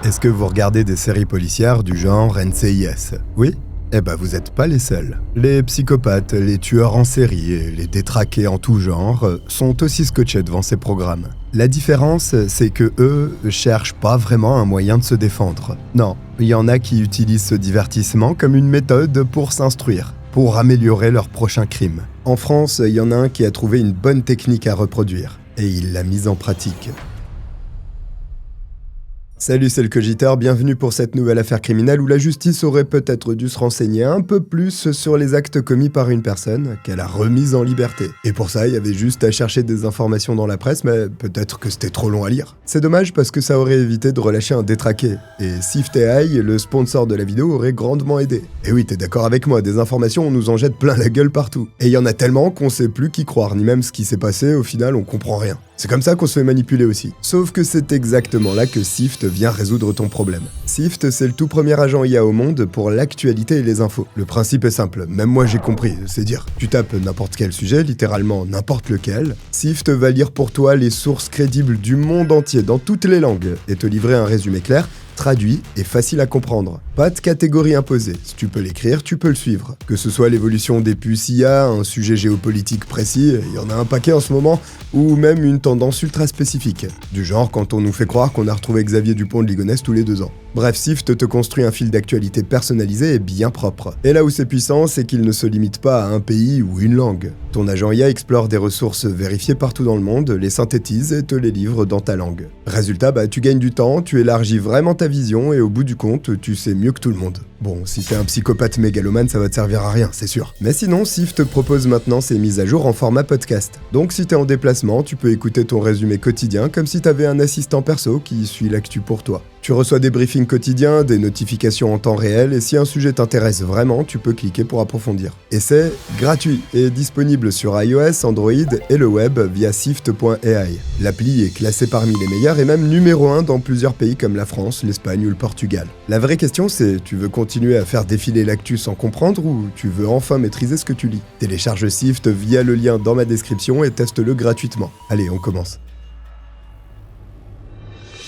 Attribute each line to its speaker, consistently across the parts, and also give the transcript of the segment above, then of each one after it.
Speaker 1: Est-ce que vous regardez des séries policières du genre NCIS? Oui? Eh ben vous êtes pas les seuls. Les psychopathes, les tueurs en série et les détraqués en tout genre sont aussi scotchés devant ces programmes. La différence, c'est que eux cherchent pas vraiment un moyen de se défendre. Non, il y en a qui utilisent ce divertissement comme une méthode pour s'instruire, pour améliorer leur prochain crime. En France, il y en a un qui a trouvé une bonne technique à reproduire, et il l'a mise en pratique. Salut, c'est le Cogiteur, bienvenue pour cette nouvelle affaire criminelle où la justice aurait peut-être dû se renseigner un peu plus sur les actes commis par une personne qu'elle a remise en liberté. Et pour ça, il y avait juste à chercher des informations dans la presse, mais peut-être que c'était trop long à lire. C'est dommage parce que ça aurait évité de relâcher un détraqué. Et Sift AI, le sponsor de la vidéo, aurait grandement aidé. Et oui, t'es d'accord avec moi, des informations, on nous en jette plein la gueule partout. Et il y en a tellement qu'on sait plus qui croire, ni même ce qui s'est passé, au final on comprend rien. C'est comme ça qu'on se fait manipuler aussi. Sauf que c'est exactement là que Sift vient résoudre ton problème. Sift, c'est le tout premier agent IA au monde pour l'actualité et les infos. Le principe est simple, même moi j'ai compris, c'est dire, tu tapes n'importe quel sujet, littéralement n'importe lequel, Sift va lire pour toi les sources crédibles du monde entier dans toutes les langues et te livrer un résumé clair, traduit et facile à comprendre. Pas de catégorie imposée. Si tu peux l'écrire, tu peux le suivre. Que ce soit l'évolution des puces IA, un sujet géopolitique précis, il y en a un paquet en ce moment, ou même une tendance ultra spécifique. Du genre quand on nous fait croire qu'on a retrouvé Xavier Dupont de Ligonnès tous les 2 ans. Bref, Sift te construit un fil d'actualité personnalisé et bien propre. Et là où c'est puissant, c'est qu'il ne se limite pas à un pays ou une langue. Ton agent IA explore des ressources vérifiées partout dans le monde, les synthétise et te les livre dans ta langue. Résultat, tu gagnes du temps, tu élargis vraiment ta vision et au bout du compte, tu sais mieux que tout le monde. Bon, si t'es un psychopathe mégalomane, ça va te servir à rien, c'est sûr. Mais sinon, Sift propose maintenant ses mises à jour en format podcast. Donc si t'es en déplacement, tu peux écouter ton résumé quotidien comme si t'avais un assistant perso qui suit l'actu pour toi. Tu reçois des briefings quotidiens, des notifications en temps réel, et si un sujet t'intéresse vraiment, tu peux cliquer pour approfondir. Et c'est gratuit et disponible sur iOS, Android et le web via Sift.ai. L'appli est classée parmi les meilleurs et même numéro 1 dans plusieurs pays comme la France, l'Espagne ou le Portugal. La vraie question c'est, tu veux continuer à faire défiler l'actu sans comprendre ou tu veux enfin maîtriser ce que tu lis? Télécharge Sift via le lien dans ma description et teste-le gratuitement. Allez, on commence.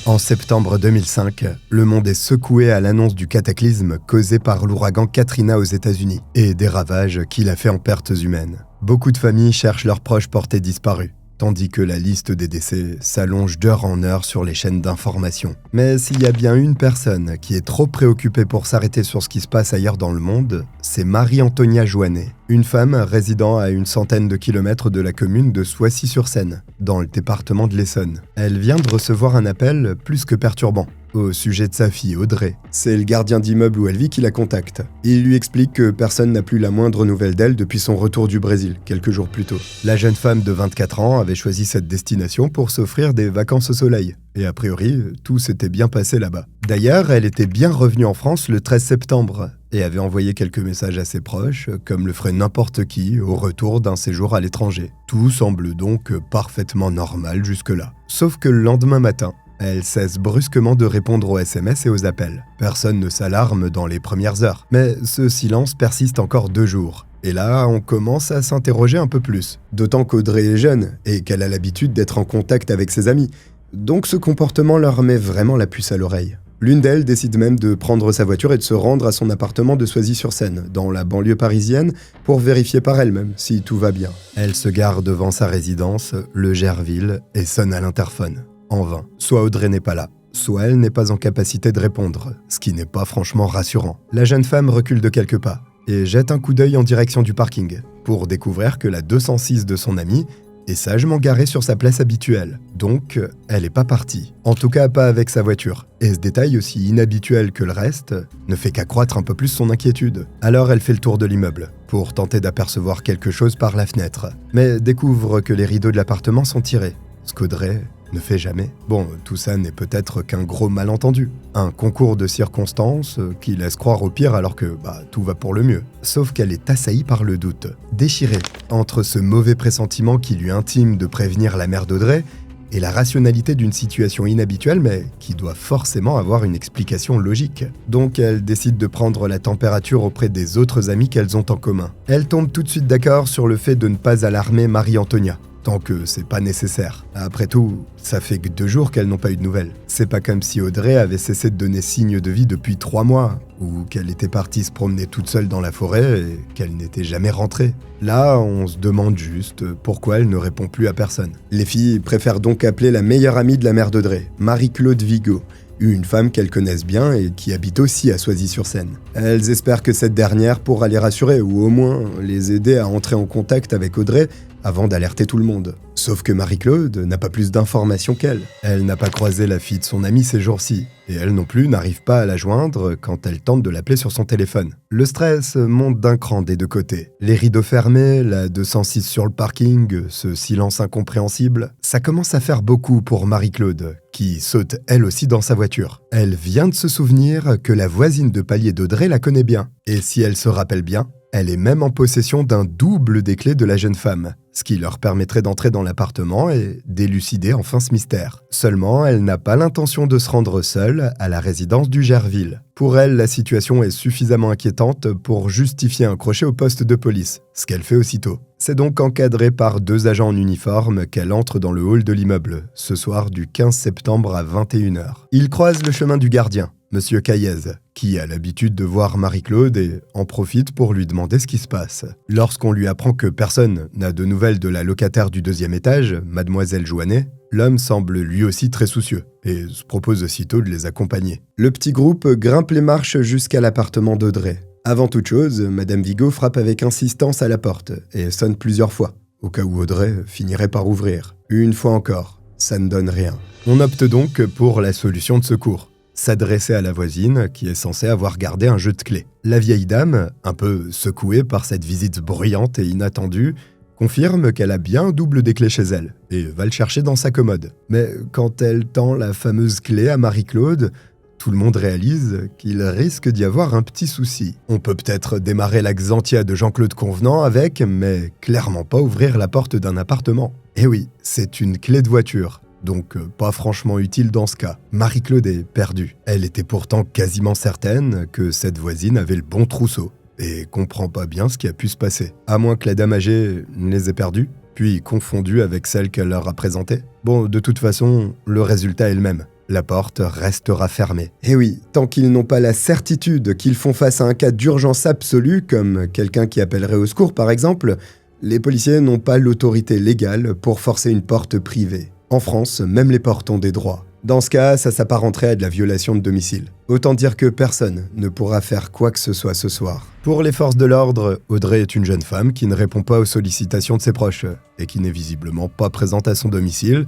Speaker 1: En septembre 2005, le monde est secoué à l'annonce du cataclysme causé par l'ouragan Katrina aux États-Unis et des ravages qu'il a fait en pertes humaines. Beaucoup de familles cherchent leurs proches portés disparus, tandis que la liste des décès s'allonge d'heure en heure sur les chaînes d'information. Mais s'il y a bien une personne qui est trop préoccupée pour s'arrêter sur ce qui se passe ailleurs dans le monde, c'est Marie-Antonia Joannet, une femme résidant à une centaine de kilomètres de la commune de Soissy-sur-Seine, dans le département de l'Essonne. Elle vient de recevoir un appel plus que perturbant, au sujet de sa fille Audrey. C'est le gardien d'immeuble où elle vit qui la contacte. Il lui explique que personne n'a plus la moindre nouvelle d'elle depuis son retour du Brésil, quelques jours plus tôt. La jeune femme de 24 ans avait choisi cette destination pour s'offrir des vacances au soleil. Et a priori, tout s'était bien passé là-bas. D'ailleurs, elle était bien revenue en France le 13 septembre et avait envoyé quelques messages à ses proches, comme le ferait n'importe qui au retour d'un séjour à l'étranger. Tout semble donc parfaitement normal jusque-là. Sauf que le lendemain matin, elle cesse brusquement de répondre aux SMS et aux appels. Personne ne s'alarme dans les premières heures. Mais ce silence persiste encore 2 jours. Et là, on commence à s'interroger un peu plus. D'autant qu'Audrey est jeune et qu'elle a l'habitude d'être en contact avec ses amis. Donc ce comportement leur met vraiment la puce à l'oreille. L'une d'elles décide même de prendre sa voiture et de se rendre à son appartement de Soisy-sur-Seine, dans la banlieue parisienne, pour vérifier par elle-même si tout va bien. Elle se gare devant sa résidence, le Gerville, et sonne à l'interphone. En vain. Soit Audrey n'est pas là, soit elle n'est pas en capacité de répondre, ce qui n'est pas franchement rassurant. La jeune femme recule de quelques pas et jette un coup d'œil en direction du parking, pour découvrir que la 206 de son amie est sagement garée sur sa place habituelle. Donc, elle n'est pas partie. En tout cas, pas avec sa voiture. Et ce détail, aussi inhabituel que le reste, ne fait qu'accroître un peu plus son inquiétude. Alors, elle fait le tour de l'immeuble, pour tenter d'apercevoir quelque chose par la fenêtre. Mais découvre que les rideaux de l'appartement sont tirés, ce qu'Audrey ne fait jamais. Bon, tout ça n'est peut-être qu'un gros malentendu. Un concours de circonstances qui laisse croire au pire alors que tout va pour le mieux. Sauf qu'elle est assaillie par le doute. Déchirée entre ce mauvais pressentiment qui lui intime de prévenir la mère d'Audrey et la rationalité d'une situation inhabituelle mais qui doit forcément avoir une explication logique. Donc elle décide de prendre la température auprès des autres amis qu'elles ont en commun. Elle tombe tout de suite d'accord sur le fait de ne pas alarmer Marie-Antonia, tant que c'est pas nécessaire. Après tout, ça fait que 2 jours qu'elles n'ont pas eu de nouvelles. C'est pas comme si Audrey avait cessé de donner signe de vie depuis 3 mois, ou qu'elle était partie se promener toute seule dans la forêt et qu'elle n'était jamais rentrée. Là, on se demande juste pourquoi elle ne répond plus à personne. Les filles préfèrent donc appeler la meilleure amie de la mère d'Audrey, Marie-Claude Vigo, une femme qu'elles connaissent bien et qui habite aussi à Soisy-sur-Seine. Elles espèrent que cette dernière pourra les rassurer ou au moins les aider à entrer en contact avec Audrey avant d'alerter tout le monde. Sauf que Marie-Claude n'a pas plus d'informations qu'elle. Elle n'a pas croisé la fille de son amie ces jours-ci, et elle non plus n'arrive pas à la joindre quand elle tente de l'appeler sur son téléphone. Le stress monte d'un cran des 2 côtés. Les rideaux fermés, la 206 sur le parking, ce silence incompréhensible, ça commence à faire beaucoup pour Marie-Claude, qui saute elle aussi dans sa voiture. Elle vient de se souvenir que la voisine de palier d'Audrey la connaît bien, et si elle se rappelle bien, elle est même en possession d'un double des clés de la jeune femme, ce qui leur permettrait d'entrer dans l'appartement et d'élucider enfin ce mystère. Seulement, elle n'a pas l'intention de se rendre seule à la résidence du Gerville. Pour elle, la situation est suffisamment inquiétante pour justifier un crochet au poste de police, ce qu'elle fait aussitôt. C'est donc encadrée par 2 agents en uniforme qu'elle entre dans le hall de l'immeuble, ce soir du 15 septembre à 21h. Ils croisent le chemin du gardien, Monsieur Caillez, qui a l'habitude de voir Marie-Claude et en profite pour lui demander ce qui se passe. Lorsqu'on lui apprend que personne n'a de nouvelles de la locataire du 2e étage, Mademoiselle Joannet, l'homme semble lui aussi très soucieux et se propose aussitôt de les accompagner. Le petit groupe grimpe les marches jusqu'à l'appartement d'Audrey. Avant toute chose, Madame Vigo frappe avec insistance à la porte et sonne plusieurs fois, au cas où Audrey finirait par ouvrir. Une fois encore, ça ne donne rien. On opte donc pour la solution de secours. S'adresser à la voisine qui est censée avoir gardé un jeu de clés. La vieille dame, un peu secouée par cette visite bruyante et inattendue, confirme qu'elle a bien un double des clés chez elle et va le chercher dans sa commode. Mais quand elle tend la fameuse clé à Marie-Claude, tout le monde réalise qu'il risque d'y avoir un petit souci. On peut peut-être démarrer la Xantia de Jean-Claude Convenant avec, mais clairement pas ouvrir la porte d'un appartement. Et oui, c'est une clé de voiture. Donc pas franchement utile dans ce cas. Marie-Claude est perdue. Elle était pourtant quasiment certaine que cette voisine avait le bon trousseau et comprend pas bien ce qui a pu se passer. À moins que la dame âgée les ait perdus, puis confondus avec celle qu'elle leur a présentée. Bon, de toute façon, le résultat est le même. La porte restera fermée. Et oui, tant qu'ils n'ont pas la certitude qu'ils font face à un cas d'urgence absolue, comme quelqu'un qui appellerait au secours par exemple, les policiers n'ont pas l'autorité légale pour forcer une porte privée. En France, même les portes ont des droits. Dans ce cas, ça s'apparenterait à de la violation de domicile. Autant dire que personne ne pourra faire quoi que ce soit ce soir. Pour les forces de l'ordre, Audrey est une jeune femme qui ne répond pas aux sollicitations de ses proches et qui n'est visiblement pas présente à son domicile.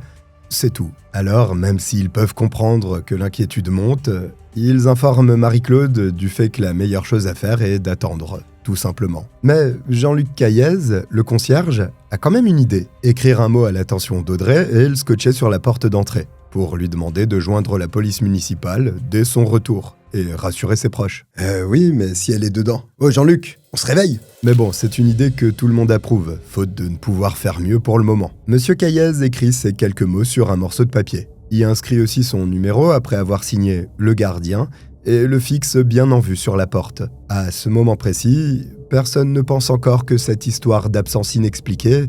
Speaker 1: C'est tout. Alors, même s'ils peuvent comprendre que l'inquiétude monte, ils informent Marie-Claude du fait que la meilleure chose à faire est d'attendre, tout simplement. Mais Jean-Luc Caillez, le concierge, a quand même une idée. Écrire un mot à l'attention d'Audrey et le scotcher sur la porte d'entrée, pour lui demander de joindre la police municipale dès son retour, et rassurer ses proches. Oui, mais si elle est dedans. Oh Jean-Luc, on se réveille! Mais bon, c'est une idée que tout le monde approuve, faute de ne pouvoir faire mieux pour le moment. Monsieur Caillez écrit ces quelques mots sur un morceau de papier. Y inscrit aussi son numéro après avoir signé « Le Gardien » et le fixe bien en vue sur la porte. À ce moment précis, personne ne pense encore que cette histoire d'absence inexpliquée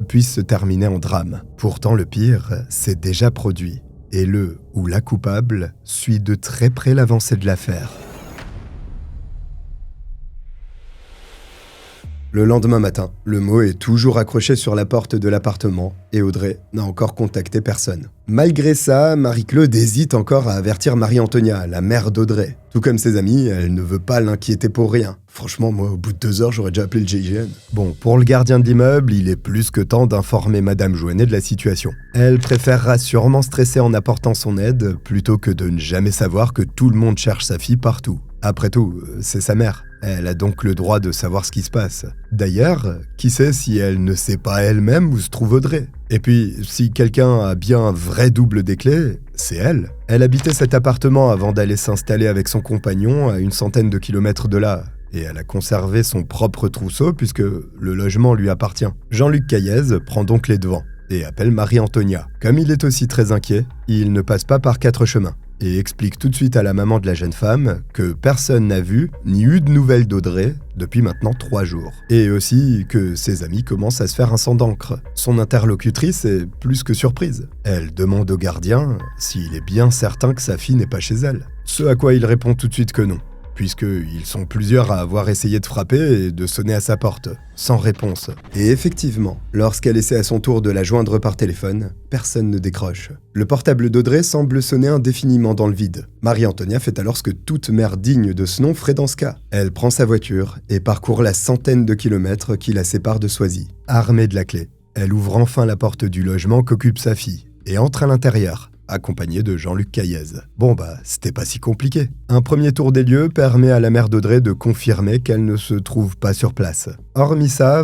Speaker 1: puisse se terminer en drame. Pourtant, le pire s'est déjà produit, et le ou la coupable suit de très près l'avancée de l'affaire. Le lendemain matin, le mot est toujours accroché sur la porte de l'appartement et Audrey n'a encore contacté personne. Malgré ça, Marie-Claude hésite encore à avertir Marie-Antonia, la mère d'Audrey. Tout comme ses amis, elle ne veut pas l'inquiéter pour rien. Franchement, moi, au bout de 2 heures, j'aurais déjà appelé le GIGN. Bon, pour le gardien de l'immeuble, il est plus que temps d'informer Madame Joannet de la situation. Elle préférera sûrement stresser en apportant son aide plutôt que de ne jamais savoir que tout le monde cherche sa fille partout. Après tout, c'est sa mère. Elle a donc le droit de savoir ce qui se passe. D'ailleurs, qui sait si elle ne sait pas elle-même où se trouve Audrey? Et puis, si quelqu'un a bien un vrai double des clés, c'est elle. Elle habitait cet appartement avant d'aller s'installer avec son compagnon à une centaine de kilomètres de là. Et elle a conservé son propre trousseau puisque le logement lui appartient. Jean-Luc Caillez prend donc les devants et appelle Marie-Antonia. Comme il est aussi très inquiet, il ne passe pas par 4 chemins. et explique tout de suite à la maman de la jeune femme que personne n'a vu ni eu de nouvelles d'Audrey depuis maintenant 3 jours. Et aussi que ses amis commencent à se faire un sang d'encre. Son interlocutrice est plus que surprise. Elle demande au gardien s'il est bien certain que sa fille n'est pas chez elle. Ce à quoi il répond tout de suite que non, puisqu'ils sont plusieurs à avoir essayé de frapper et de sonner à sa porte, sans réponse. Et effectivement, lorsqu'elle essaie à son tour de la joindre par téléphone, personne ne décroche. Le portable d'Audrey semble sonner indéfiniment dans le vide. Marie-Antonia fait alors ce que toute mère digne de ce nom ferait dans ce cas. Elle prend sa voiture et parcourt la centaine de kilomètres qui la séparent de Soisy. Armée de la clé, elle ouvre enfin la porte du logement qu'occupe sa fille et entre à l'intérieur, accompagné de Jean-Luc Caillez. Bon c'était pas si compliqué. Un premier tour des lieux permet à la mère d'Audrey de confirmer qu'elle ne se trouve pas sur place. Hormis ça,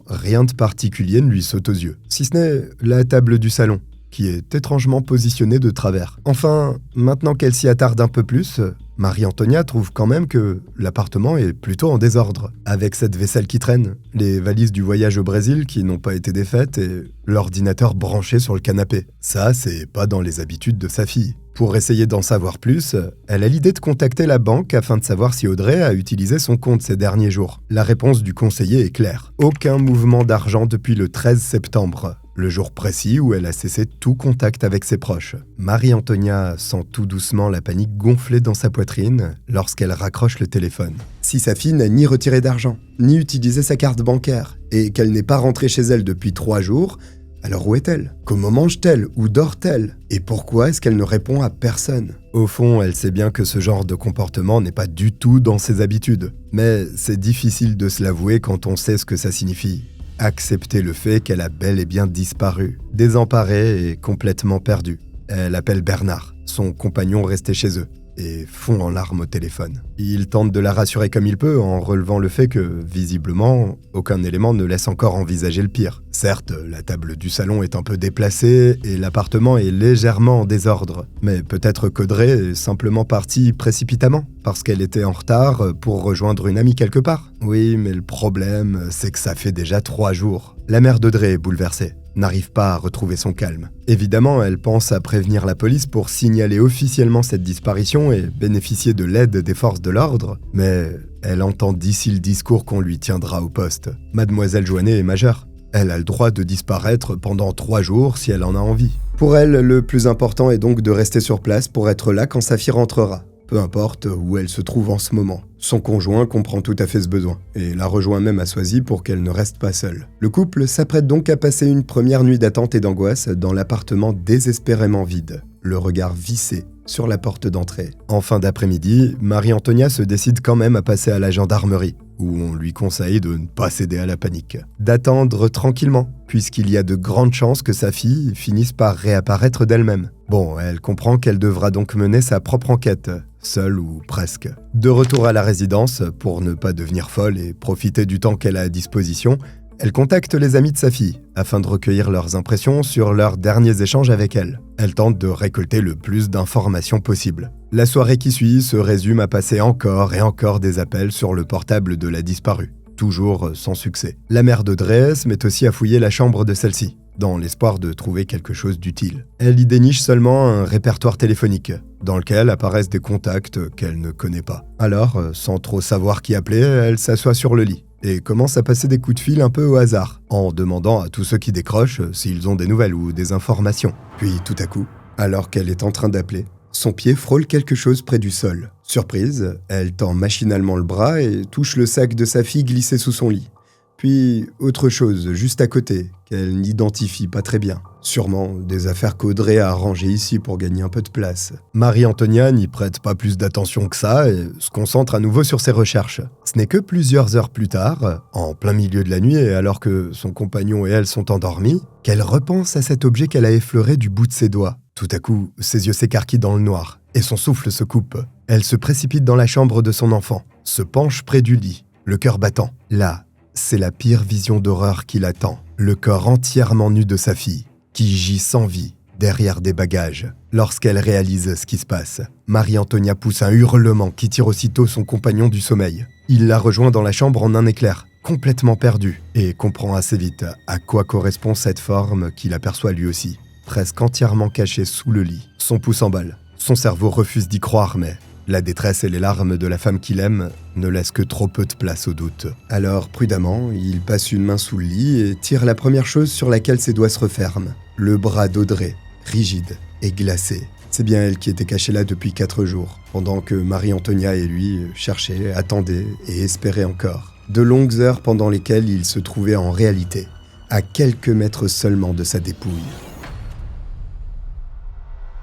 Speaker 1: rien de particulier ne lui saute aux yeux. Si ce n'est la table du salon, qui est étrangement positionnée de travers. Enfin, maintenant qu'elle s'y attarde un peu plus, Marie-Antonia trouve quand même que l'appartement est plutôt en désordre, avec cette vaisselle qui traîne, les valises du voyage au Brésil qui n'ont pas été défaites et l'ordinateur branché sur le canapé. Ça, c'est pas dans les habitudes de sa fille. Pour essayer d'en savoir plus, elle a l'idée de contacter la banque afin de savoir si Audrey a utilisé son compte ces derniers jours. La réponse du conseiller est claire. Aucun mouvement d'argent depuis le 13 septembre. Le jour précis où elle a cessé tout contact avec ses proches. Marie-Antonia sent tout doucement la panique gonfler dans sa poitrine lorsqu'elle raccroche le téléphone. Si sa fille n'a ni retiré d'argent, ni utilisé sa carte bancaire, et qu'elle n'est pas rentrée chez elle depuis 3 jours, alors où est-elle? Comment mange-t-elle? Où dort-elle? Et pourquoi est-ce qu'elle ne répond à personne? Au fond, elle sait bien que ce genre de comportement n'est pas du tout dans ses habitudes. Mais c'est difficile de se l'avouer quand on sait ce que ça signifie. Accepter le fait qu'elle a bel et bien disparu, désemparée et complètement perdue. Elle appelle Bernard, son compagnon resté chez eux, et fond en larmes au téléphone. Il tente de la rassurer comme il peut en relevant le fait que, visiblement, aucun élément ne laisse encore envisager le pire. Certes, la table du salon est un peu déplacée et l'appartement est légèrement en désordre, mais peut-être qu'Audrey est simplement partie précipitamment, parce qu'elle était en retard pour rejoindre une amie quelque part. Oui, mais le problème, c'est que ça fait déjà 3 jours. La mère d'Audrey est bouleversée, n'arrive pas à retrouver son calme. Évidemment, elle pense à prévenir la police pour signaler officiellement cette disparition et bénéficier de l'aide des forces de l'ordre, mais elle entend d'ici le discours qu'on lui tiendra au poste. Mademoiselle Joannet est majeure. Elle a le droit de disparaître pendant 3 jours si elle en a envie. Pour elle, le plus important est donc de rester sur place pour être là quand sa fille rentrera. Peu importe où elle se trouve en ce moment. Son conjoint comprend tout à fait ce besoin, et la rejoint même à Soisy pour qu'elle ne reste pas seule. Le couple s'apprête donc à passer une première nuit d'attente et d'angoisse dans l'appartement désespérément vide, le regard vissé sur la porte d'entrée. En fin d'après-midi, Marie-Antonia se décide quand même à passer à la gendarmerie, où on lui conseille de ne pas céder à la panique. D'attendre tranquillement, puisqu'il y a de grandes chances que sa fille finisse par réapparaître d'elle-même. Bon, elle comprend qu'elle devra donc mener sa propre enquête, seule ou presque. De retour à la résidence, pour ne pas devenir folle et profiter du temps qu'elle a à disposition, elle contacte les amis de sa fille, afin de recueillir leurs impressions sur leurs derniers échanges avec elle. Elle tente de récolter le plus d'informations possible. La soirée qui suit se résume à passer encore et encore des appels sur le portable de la disparue, toujours sans succès. La mère d'Audrey se met aussi à fouiller la chambre de celle-ci, dans l'espoir de trouver quelque chose d'utile. Elle y déniche seulement un répertoire téléphonique, dans lequel apparaissent des contacts qu'elle ne connaît pas. Alors, sans trop savoir qui appeler, elle s'assoit sur le lit et commence à passer des coups de fil un peu au hasard, en demandant à tous ceux qui décrochent s'ils ont des nouvelles ou des informations. Puis tout à coup, alors qu'elle est en train d'appeler, son pied frôle quelque chose près du sol. Surprise, elle tend machinalement le bras et touche le sac de sa fille glissé sous son lit. Puis autre chose juste à côté, qu'elle n'identifie pas très bien. Sûrement des affaires qu'Audrey a rangées ici pour gagner un peu de place. Marie-Antonia n'y prête pas plus d'attention que ça et se concentre à nouveau sur ses recherches. Ce n'est que plusieurs heures plus tard, en plein milieu de la nuit et alors que son compagnon et elle sont endormis, qu'elle repense à cet objet qu'elle a effleuré du bout de ses doigts. Tout à coup, ses yeux s'écarquillent dans le noir et son souffle se coupe. Elle se précipite dans la chambre de son enfant, se penche près du lit, le cœur battant. Là, c'est la pire vision d'horreur qui l'attend. Le corps entièrement nu de sa fille, qui gît sans vie, derrière des bagages. Lorsqu'elle réalise ce qui se passe, Marie-Antonia pousse un hurlement qui tire aussitôt son compagnon du sommeil. Il la rejoint dans la chambre en un éclair, complètement perdu, et comprend assez vite à quoi correspond cette forme qu'il aperçoit lui aussi, presque entièrement cachée sous le lit. Son pouce en balle, Son cerveau refuse d'y croire, mais la détresse et les larmes de la femme qu'il aime ne laissent que trop peu de place au doute. Alors, prudemment, il passe une main sous le lit et tire la première chose sur laquelle ses doigts se referment. Le bras d'Audrey, rigide et glacé. C'est bien elle qui était cachée là depuis 4 jours, pendant que Marie-Antonia et lui cherchaient, attendaient et espéraient encore. De longues heures pendant lesquelles il se trouvait en réalité à quelques mètres seulement de sa dépouille.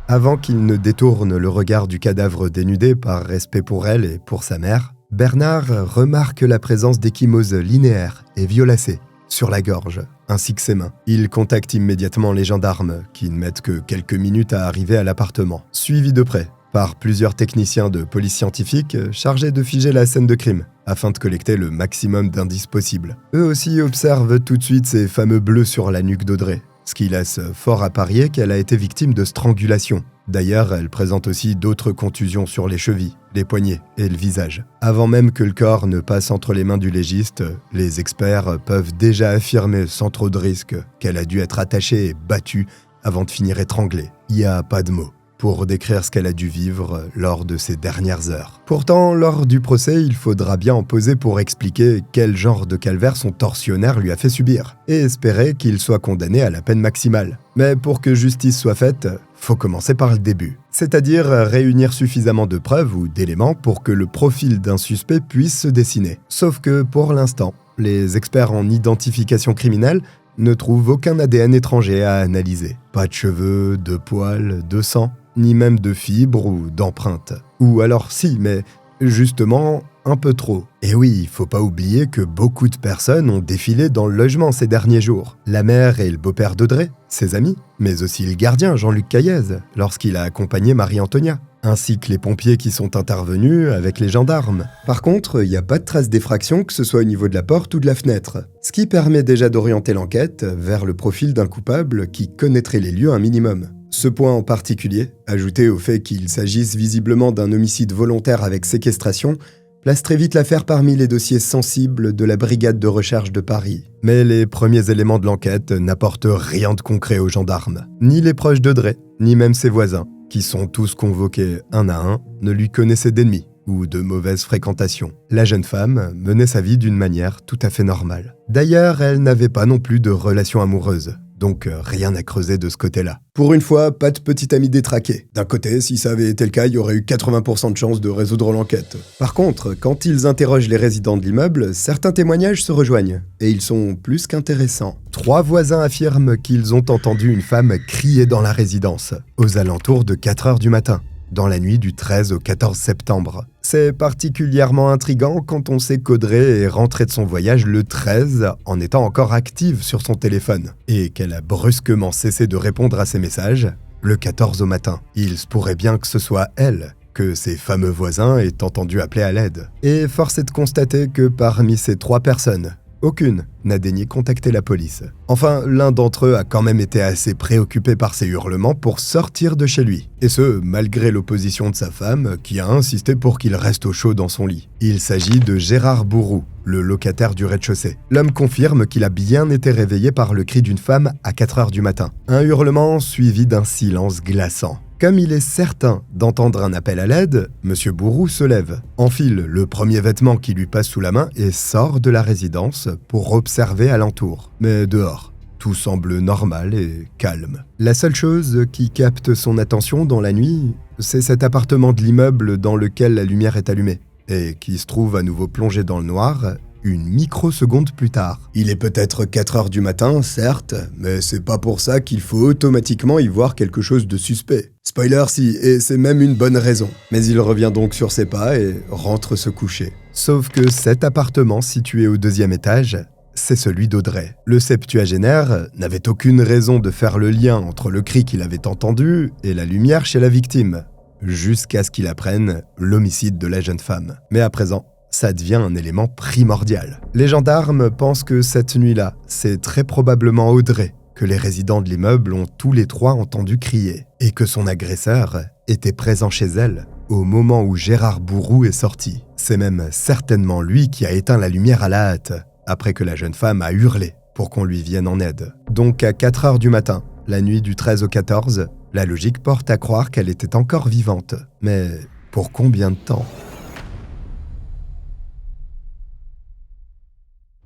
Speaker 1: Avant qu'il ne détourne le regard du cadavre dénudé par respect pour elle et pour sa mère, Bernard remarque la présence d'échymoses linéaires et violacées sur la gorge, ainsi que ses mains. Il contacte immédiatement les gendarmes, qui ne mettent que quelques minutes à arriver à l'appartement, suivi de près par plusieurs techniciens de police scientifique chargés de figer la scène de crime, afin de collecter le maximum d'indices possibles. Eux aussi observent tout de suite ces fameux bleus sur la nuque d'Audrey, ce qui laisse fort à parier qu'elle a été victime de strangulation. D'ailleurs, elle présente aussi d'autres contusions sur les chevilles, les poignets et le visage. Avant même que le corps ne passe entre les mains du légiste, les experts peuvent déjà affirmer sans trop de risque qu'elle a dû être attachée et battue avant de finir étranglée. Il n'y a pas de mots pour décrire ce qu'elle a dû vivre lors de ces dernières heures. Pourtant, lors du procès, il faudra bien en poser pour expliquer quel genre de calvaire son tortionnaire lui a fait subir, et espérer qu'il soit condamné à la peine maximale. Mais pour que justice soit faite, faut commencer par le début, c'est-à-dire réunir suffisamment de preuves ou d'éléments pour que le profil d'un suspect puisse se dessiner. Sauf que, pour l'instant, les experts en identification criminelle ne trouvent aucun ADN étranger à analyser. Pas de cheveux, de poils, de sang, ni même de fibres ou d'empreintes. Ou alors si, mais justement un peu trop. Et oui, faut pas oublier que beaucoup de personnes ont défilé dans le logement ces derniers jours. La mère et le beau-père d'Audrey, ses amis, mais aussi le gardien Jean-Luc Caillez, lorsqu'il a accompagné Marie-Antonia, ainsi que les pompiers qui sont intervenus avec les gendarmes. Par contre, il n'y a pas de trace d'effraction, que ce soit au niveau de la porte ou de la fenêtre, ce qui permet déjà d'orienter l'enquête vers le profil d'un coupable qui connaîtrait les lieux un minimum. Ce point en particulier, ajouté au fait qu'il s'agisse visiblement d'un homicide volontaire avec séquestration, place très vite l'affaire parmi les dossiers sensibles de la brigade de recherche de Paris. Mais les premiers éléments de l'enquête n'apportent rien de concret aux gendarmes. Ni les proches d'Audrey, ni même ses voisins, qui sont tous convoqués un à un, ne lui connaissaient d'ennemis ou de mauvaise fréquentation. La jeune femme menait sa vie d'une manière tout à fait normale. D'ailleurs, elle n'avait pas non plus de relation amoureuse. Donc rien à creuser de ce côté-là. Pour une fois, pas de petit ami détraqué. D'un côté, si ça avait été le cas, il y aurait eu 80% de chances de résoudre l'enquête. Par contre, quand ils interrogent les résidents de l'immeuble, certains témoignages se rejoignent, et ils sont plus qu'intéressants. 3 voisins affirment qu'ils ont entendu une femme crier dans la résidence, aux alentours de 4 heures du matin, dans la nuit du 13 au 14 septembre. C'est particulièrement intriguant quand on sait qu'Audrey est rentrée de son voyage le 13 en étant encore active sur son téléphone et qu'elle a brusquement cessé de répondre à ses messages le 14 au matin. Il se pourrait bien que ce soit elle que ces fameux voisins aient entendu appeler à l'aide. Et force est de constater que parmi ces 3 personnes, aucune n'a daigné contacter la police. Enfin, l'un d'entre eux a quand même été assez préoccupé par ses hurlements pour sortir de chez lui. Et ce, malgré l'opposition de sa femme, qui a insisté pour qu'il reste au chaud dans son lit. Il s'agit de Gérard Bourroux, le locataire du rez-de-chaussée. L'homme confirme qu'il a bien été réveillé par le cri d'une femme à 4 heures du matin. Un hurlement suivi d'un silence glaçant. Comme il est certain d'entendre un appel à l'aide, M. Bourroux se lève, enfile le premier vêtement qui lui passe sous la main et sort de la résidence pour observer alentour. Mais dehors, tout semble normal et calme. La seule chose qui capte son attention dans la nuit, c'est cet appartement de l'immeuble dans lequel la lumière est allumée et qui se trouve à nouveau plongé dans le noir une microseconde plus tard. Il est peut-être 4 heures du matin, certes, mais c'est pas pour ça qu'il faut automatiquement y voir quelque chose de suspect. Spoiler si, et c'est même une bonne raison. Mais il revient donc sur ses pas et rentre se coucher. Sauf que cet appartement situé au 2e étage, c'est celui d'Audrey. Le septuagénaire n'avait aucune raison de faire le lien entre le cri qu'il avait entendu et la lumière chez la victime, jusqu'à ce qu'il apprenne l'homicide de la jeune femme. Mais à présent, ça devient un élément primordial. Les gendarmes pensent que cette nuit-là, c'est très probablement Audrey que les résidents de l'immeuble ont tous les 3 entendu crier, et que son agresseur était présent chez elle au moment où Gérard Bourroux est sorti. C'est même certainement lui qui a éteint la lumière à la hâte, après que la jeune femme a hurlé pour qu'on lui vienne en aide. Donc à 4 heures du matin, la nuit du 13 au 14, La logique porte à croire qu'elle était encore vivante. Mais pour combien de temps ?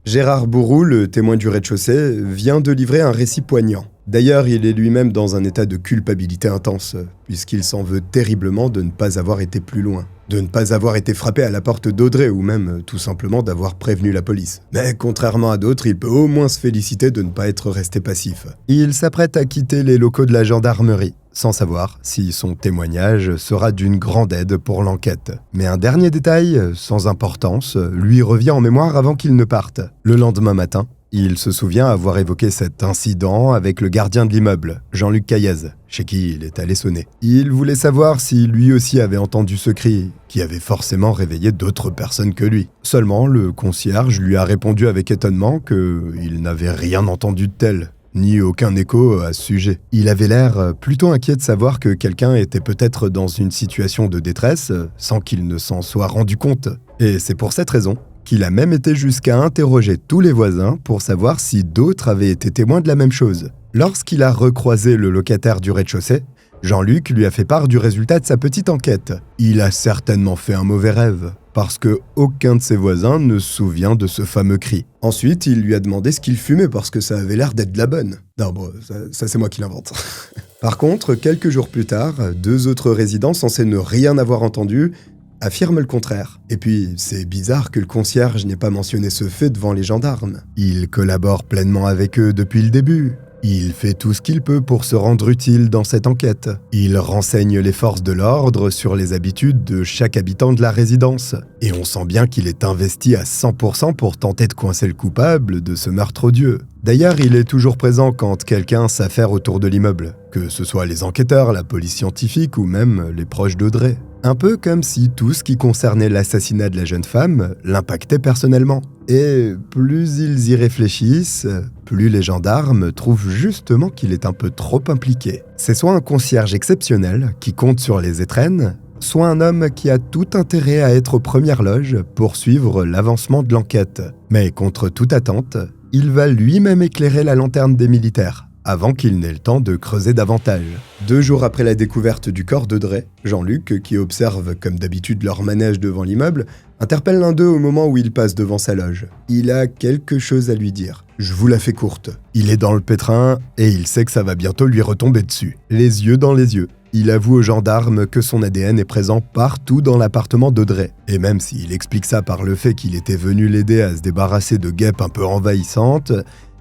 Speaker 1: Gérard Bourroux, le témoin du rez-de-chaussée, vient de livrer un récit poignant. D'ailleurs, il est lui-même dans un état de culpabilité intense, puisqu'il s'en veut terriblement de ne pas avoir été plus loin, de ne pas avoir été frappé à la porte d'Audrey ou même tout simplement d'avoir prévenu la police. Mais contrairement à d'autres, il peut au moins se féliciter de ne pas être resté passif. Il s'apprête à quitter les locaux de la gendarmerie, sans savoir si son témoignage sera d'une grande aide pour l'enquête. Mais un dernier détail, sans importance, lui revient en mémoire avant qu'il ne parte. Le lendemain matin, il se souvient avoir évoqué cet incident avec le gardien de l'immeuble, Jean-Luc Caillez, chez qui il est allé sonner. Il voulait savoir si lui aussi avait entendu ce cri, qui avait forcément réveillé d'autres personnes que lui. Seulement, le concierge lui a répondu avec étonnement qu'il n'avait rien entendu de tel, ni aucun écho à ce sujet. Il avait l'air plutôt inquiet de savoir que quelqu'un était peut-être dans une situation de détresse sans qu'il ne s'en soit rendu compte. Et c'est pour cette raison qu'il a même été jusqu'à interroger tous les voisins pour savoir si d'autres avaient été témoins de la même chose. Lorsqu'il a recroisé le locataire du rez-de-chaussée, Jean-Luc lui a fait part du résultat de sa petite enquête. Il a certainement fait un mauvais rêve, parce que aucun de ses voisins ne se souvient de ce fameux cri. Ensuite, il lui a demandé ce qu'il fumait parce que ça avait l'air d'être de la bonne. Non bon, ça c'est moi qui l'invente. Par contre, quelques jours plus tard, 2 autres résidents censés ne rien avoir entendu affirme le contraire. Et puis, c'est bizarre que le concierge n'ait pas mentionné ce fait devant les gendarmes. Il collabore pleinement avec eux depuis le début. Il fait tout ce qu'il peut pour se rendre utile dans cette enquête. Il renseigne les forces de l'ordre sur les habitudes de chaque habitant de la résidence. Et on sent bien qu'il est investi à 100% pour tenter de coincer le coupable de ce meurtre odieux. D'ailleurs, il est toujours présent quand quelqu'un s'affaire autour de l'immeuble, que ce soit les enquêteurs, la police scientifique ou même les proches d'Audrey. Un peu comme si tout ce qui concernait l'assassinat de la jeune femme l'impactait personnellement. Et plus ils y réfléchissent, plus les gendarmes trouvent justement qu'il est un peu trop impliqué. C'est soit un concierge exceptionnel qui compte sur les étrennes, soit un homme qui a tout intérêt à être aux premières loges pour suivre l'avancement de l'enquête. Mais contre toute attente, il va lui-même éclairer la lanterne des militaires, avant qu'il n'ait le temps de creuser davantage. 2 jours après la découverte du corps d'Audrey, Jean-Luc, qui observe comme d'habitude leur manège devant l'immeuble, interpelle l'un d'eux au moment où il passe devant sa loge. Il a quelque chose à lui dire. Je vous la fais courte. Il est dans le pétrin et il sait que ça va bientôt lui retomber dessus. Les yeux dans les yeux. Il avoue aux gendarmes que son ADN est présent partout dans l'appartement d'Audrey. Et même s'il explique ça par le fait qu'il était venu l'aider à se débarrasser de guêpes un peu envahissantes,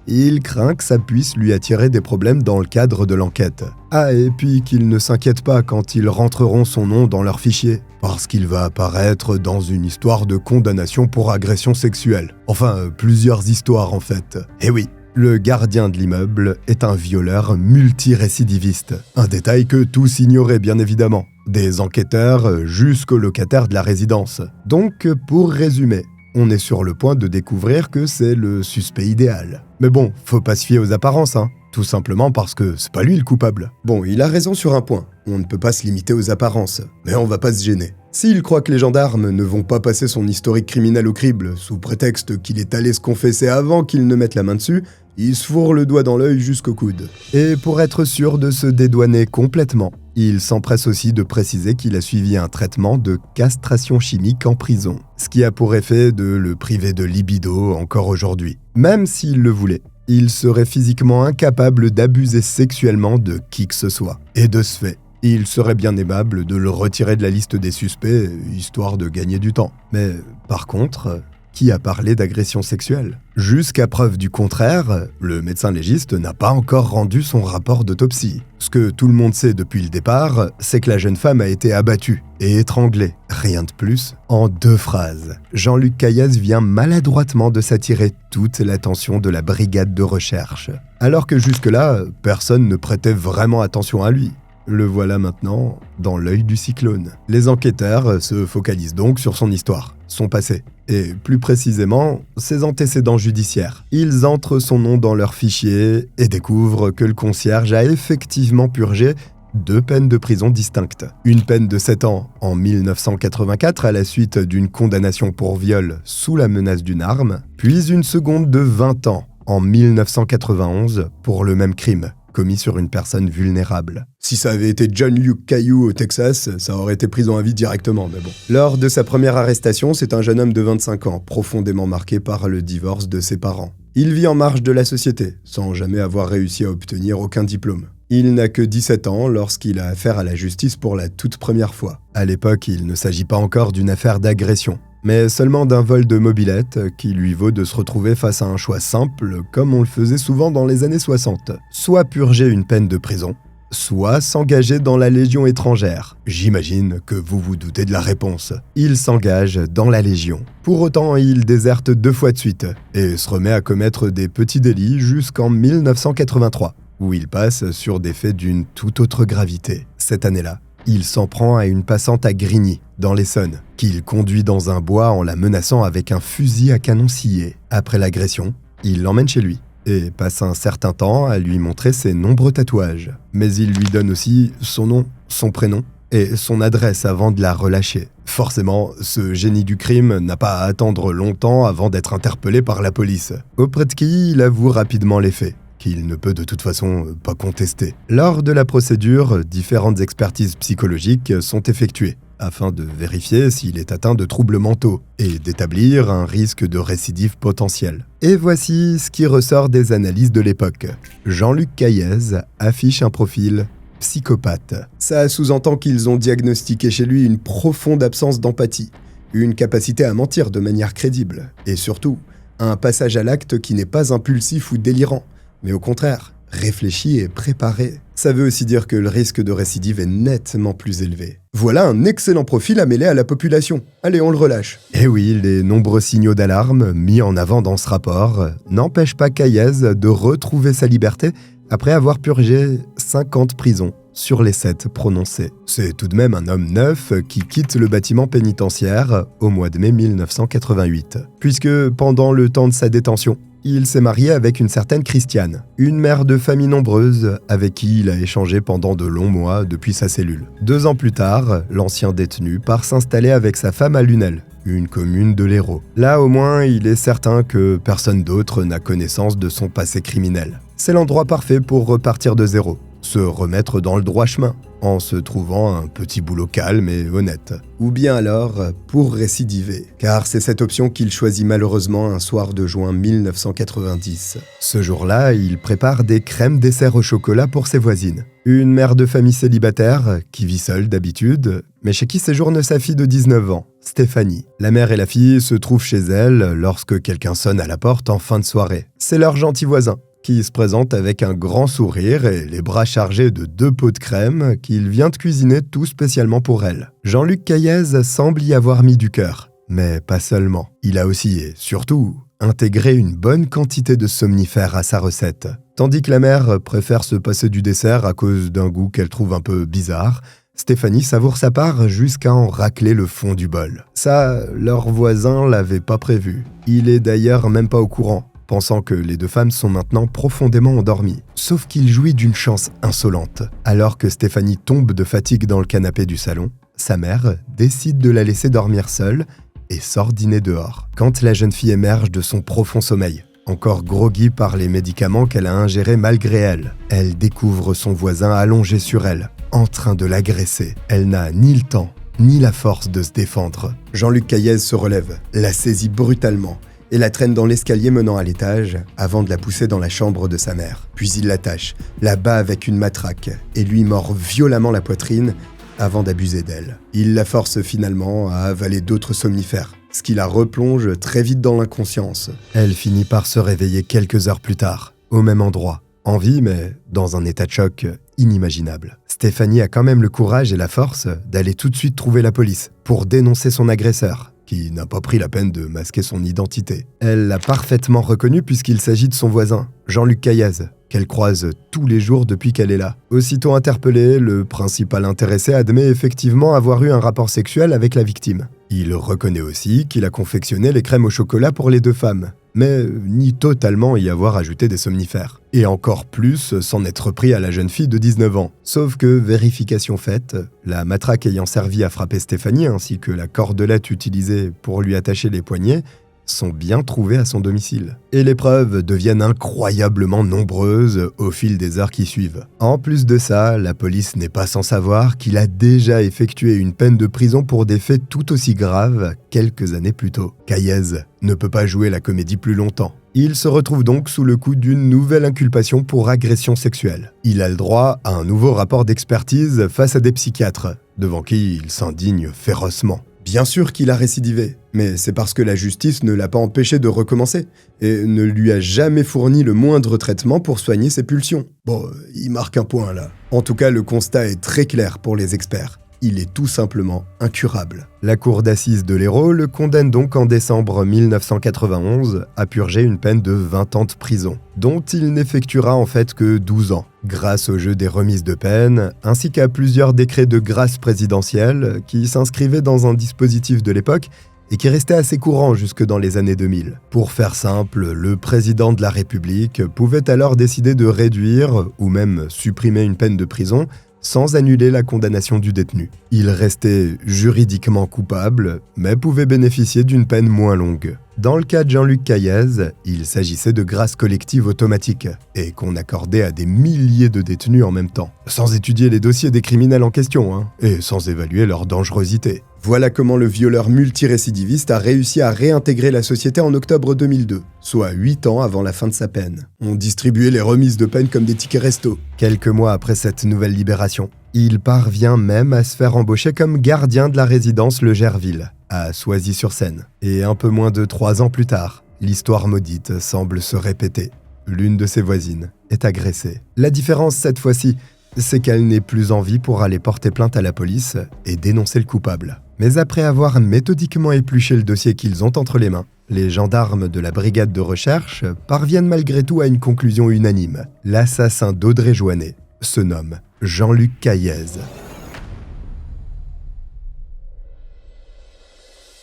Speaker 1: il craint que ça puisse lui attirer des problèmes dans le cadre de l'enquête. Ah, et puis qu'ils ne s'inquiètent pas quand ils rentreront son nom dans leur fichier, parce qu'il va apparaître dans une histoire de condamnation pour agression sexuelle. Enfin, plusieurs histoires en fait. Et oui, le gardien de l'immeuble est un violeur multirécidiviste. Un détail que tous ignoraient bien évidemment. Des enquêteurs jusqu'aux locataires de la résidence. Donc, pour résumer, on est sur le point de découvrir que c'est le suspect idéal. Mais bon, faut pas se fier aux apparences, hein. Tout simplement parce que c'est pas lui le coupable. Bon, il a raison sur un point. On ne peut pas se limiter aux apparences. Mais on va pas se gêner. S'il croit que les gendarmes ne vont pas passer son historique criminel au crible sous prétexte qu'il est allé se confesser avant qu'ils ne mettent la main dessus, il se fourre le doigt dans l'œil jusqu'au coude. Et pour être sûr de se dédouaner complètement, il s'empresse aussi de préciser qu'il a suivi un traitement de castration chimique en prison, ce qui a pour effet de le priver de libido encore aujourd'hui. Même s'il le voulait, il serait physiquement incapable d'abuser sexuellement de qui que ce soit. Et de ce fait, il serait bien aimable de le retirer de la liste des suspects, histoire de gagner du temps. Mais par contre, qui a parlé d'agression sexuelle ? Jusqu'à preuve du contraire, le médecin légiste n'a pas encore rendu son rapport d'autopsie. Ce que tout le monde sait depuis le départ, c'est que la jeune femme a été abattue et étranglée. Rien de plus. En 2 phrases, Jean-Luc Caillez vient maladroitement de s'attirer toute l'attention de la brigade de recherche. Alors que jusque-là, personne ne prêtait vraiment attention à lui. Le voilà maintenant dans l'œil du cyclone. Les enquêteurs se focalisent donc sur son histoire, son passé, et plus précisément, ses antécédents judiciaires. Ils entrent son nom dans leur fichier et découvrent que le concierge a effectivement purgé 2 peines de prison distinctes. Une peine de 7 ans en 1984 à la suite d'une condamnation pour viol sous la menace d'une arme, puis une seconde de 20 ans en 1991 pour le même crime, commis sur une personne vulnérable. Si ça avait été John Luke Caillou au Texas, ça aurait été prison à vie directement, mais bon. Lors de sa première arrestation, c'est un jeune homme de 25 ans, profondément marqué par le divorce de ses parents. Il vit en marge de la société, sans jamais avoir réussi à obtenir aucun diplôme. Il n'a que 17 ans lorsqu'il a affaire à la justice pour la toute première fois. À l'époque, il ne s'agit pas encore d'une affaire d'agression, mais seulement d'un vol de mobilette qui lui vaut de se retrouver face à un choix simple, comme on le faisait souvent dans les années 60. Soit purger une peine de prison, soit s'engager dans la Légion étrangère. J'imagine que vous vous doutez de la réponse. Il s'engage dans la Légion. Pour autant, il déserte 2 fois de suite et se remet à commettre des petits délits jusqu'en 1983, où il passe sur des faits d'une toute autre gravité. Cette année-là, il s'en prend à une passante à Grigny, dans l'Essonne, qu'il conduit dans un bois en la menaçant avec un fusil à canon scié. Après l'agression, il l'emmène chez lui et passe un certain temps à lui montrer ses nombreux tatouages. Mais il lui donne aussi son nom, son prénom et son adresse avant de la relâcher. Forcément, ce génie du crime n'a pas à attendre longtemps avant d'être interpellé par la police, auprès de qui il avoue rapidement les faits, qu'il ne peut de toute façon pas contester. Lors de la procédure, différentes expertises psychologiques sont effectuées, afin de vérifier s'il est atteint de troubles mentaux et d'établir un risque de récidive potentiel. Et voici ce qui ressort des analyses de l'époque. Jean-Luc Caillez affiche un profil psychopathe. Ça sous-entend qu'ils ont diagnostiqué chez lui une profonde absence d'empathie, une capacité à mentir de manière crédible, et surtout, un passage à l'acte qui n'est pas impulsif ou délirant, mais au contraire, réfléchi et préparé. Ça veut aussi dire que le risque de récidive est nettement plus élevé. Voilà un excellent profil à mêler à la population. Allez, on le relâche. Et oui, les nombreux signaux d'alarme mis en avant dans ce rapport n'empêchent pas Caillez de retrouver sa liberté après avoir purgé 50 prisons sur les 7 prononcées. C'est tout de même un homme neuf qui quitte le bâtiment pénitentiaire au mois de mai 1988, puisque pendant le temps de sa détention, il s'est marié avec une certaine Christiane, une mère de famille nombreuse avec qui il a échangé pendant de longs mois depuis sa cellule. 2 ans plus tard, l'ancien détenu part s'installer avec sa femme à Lunel, une commune de l'Hérault. Là au moins, il est certain que personne d'autre n'a connaissance de son passé criminel. C'est l'endroit parfait pour repartir de zéro, se remettre dans le droit chemin, en se trouvant un petit boulot calme et honnête. Ou bien alors pour récidiver, car c'est cette option qu'il choisit malheureusement un soir de juin 1990. Ce jour-là, il prépare des crèmes dessert au chocolat pour ses voisines. Une mère de famille célibataire, qui vit seule d'habitude, mais chez qui séjourne sa fille de 19 ans, Stéphanie. La mère et la fille se trouvent chez elle lorsque quelqu'un sonne à la porte en fin de soirée. C'est leur gentil voisin, qui se présente avec un grand sourire et les bras chargés de 2 pots de crème qu'il vient de cuisiner tout spécialement pour elle. Jean-Luc Caillez semble y avoir mis du cœur, mais pas seulement. Il a aussi et surtout intégré une bonne quantité de somnifères à sa recette. Tandis que la mère préfère se passer du dessert à cause d'un goût qu'elle trouve un peu bizarre, Stéphanie savoure sa part jusqu'à en racler le fond du bol. Ça, leur voisin l'avait pas prévu. Il est d'ailleurs même pas au courant, pensant que les 2 femmes sont maintenant profondément endormies. Sauf qu'il jouit d'une chance insolente. Alors que Stéphanie tombe de fatigue dans le canapé du salon, sa mère décide de la laisser dormir seule et sort dîner dehors. Quand la jeune fille émerge de son profond sommeil, encore groggy par les médicaments qu'elle a ingérés malgré elle, elle découvre son voisin allongé sur elle, en train de l'agresser. Elle n'a ni le temps, ni la force de se défendre. Jean-Luc Caillez se relève, la saisit brutalement, et la traîne dans l'escalier menant à l'étage avant de la pousser dans la chambre de sa mère. Puis il l'attache, la bat avec une matraque et lui mord violemment la poitrine avant d'abuser d'elle. Il la force finalement à avaler d'autres somnifères, ce qui la replonge très vite dans l'inconscience. Elle finit par se réveiller quelques heures plus tard, au même endroit, en vie mais dans un état de choc inimaginable. Stéphanie a quand même le courage et la force d'aller tout de suite trouver la police pour dénoncer son agresseur, qui n'a pas pris la peine de masquer son identité. Elle l'a parfaitement reconnu puisqu'il s'agit de son voisin, Jean-Luc Caillez, qu'elle croise tous les jours depuis qu'elle est là. Aussitôt interpellé, le principal intéressé admet effectivement avoir eu un rapport sexuel avec la victime. Il reconnaît aussi qu'il a confectionné les crèmes au chocolat pour les 2 femmes, mais nie totalement y avoir ajouté des somnifères. Et encore plus s'en être pris à la jeune fille de 19 ans. Sauf que, vérification faite, la matraque ayant servi à frapper Stéphanie ainsi que la cordelette utilisée pour lui attacher les poignets sont bien trouvées à son domicile. Et les preuves deviennent incroyablement nombreuses au fil des heures qui suivent. En plus de ça, la police n'est pas sans savoir qu'il a déjà effectué une peine de prison pour des faits tout aussi graves quelques années plus tôt. Caillez ne peut pas jouer la comédie plus longtemps. Il se retrouve donc sous le coup d'une nouvelle inculpation pour agression sexuelle. Il a le droit à un nouveau rapport d'expertise face à des psychiatres, devant qui il s'indigne férocement. Bien sûr qu'il a récidivé, mais c'est parce que la justice ne l'a pas empêché de recommencer et ne lui a jamais fourni le moindre traitement pour soigner ses pulsions. Bon, il marque un point là. En tout cas, le constat est très clair pour les experts. Il est tout simplement incurable. La cour d'assises de l'Hérault le condamne donc en décembre 1991 à purger une peine de 20 ans de prison, dont il n'effectuera en fait que 12 ans, grâce au jeu des remises de peine, ainsi qu'à plusieurs décrets de grâce présidentielle qui s'inscrivaient dans un dispositif de l'époque et qui restait assez courant jusque dans les années 2000. Pour faire simple, le président de la République pouvait alors décider de réduire ou même supprimer une peine de prison sans annuler la condamnation du détenu. Il restait juridiquement coupable, mais pouvait bénéficier d'une peine moins longue. Dans le cas de Jean-Luc Caillez, il s'agissait de grâce collective automatique, et qu'on accordait à des milliers de détenus en même temps, sans étudier les dossiers des criminels en question, et sans évaluer leur dangerosité. Voilà comment le violeur multirécidiviste a réussi à réintégrer la société en octobre 2002, soit 8 ans avant la fin de sa peine. On distribuait les remises de peine comme des tickets resto. Quelques mois après cette nouvelle libération, il parvient même à se faire embaucher comme gardien de la résidence Le Gerville, à Soisy-sur-Seine. Et un peu moins de 3 ans plus tard, l'histoire maudite semble se répéter. L'une de ses voisines est agressée. La différence cette fois-ci, c'est qu'elle n'est plus en vie pour aller porter plainte à la police et dénoncer le coupable. Mais après avoir méthodiquement épluché le dossier qu'ils ont entre les mains, les gendarmes de la brigade de recherche parviennent malgré tout à une conclusion unanime. L'assassin d'Audrey Joannet se nomme Jean-Luc Caillez.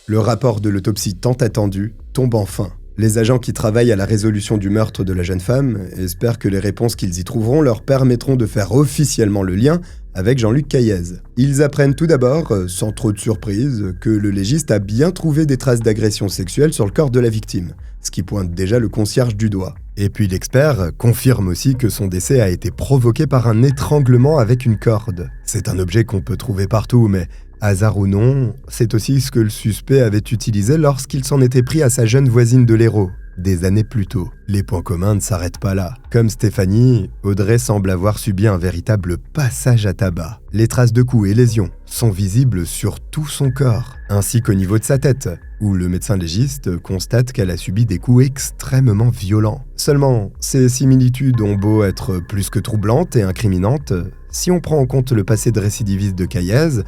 Speaker 1: Le rapport de l'autopsie tant attendu tombe enfin. Les agents qui travaillent à la résolution du meurtre de la jeune femme espèrent que les réponses qu'ils y trouveront leur permettront de faire officiellement le lien avec Jean-Luc Caillez. Ils apprennent tout d'abord, sans trop de surprise, que le légiste a bien trouvé des traces d'agression sexuelle sur le corps de la victime, ce qui pointe déjà le concierge du doigt. Et puis l'expert confirme aussi que son décès a été provoqué par un étranglement avec une corde. C'est un objet qu'on peut trouver partout, mais hasard ou non, c'est aussi ce que le suspect avait utilisé lorsqu'il s'en était pris à sa jeune voisine de l'Hérault, des années plus tôt. Les points communs ne s'arrêtent pas là. Comme Stéphanie, Audrey semble avoir subi un véritable passage à tabac. Les traces de coups et lésions sont visibles sur tout son corps, ainsi qu'au niveau de sa tête, où le médecin légiste constate qu'elle a subi des coups extrêmement violents. Seulement, ces similitudes ont beau être plus que troublantes et incriminantes, si on prend en compte le passé de récidiviste de Caillez,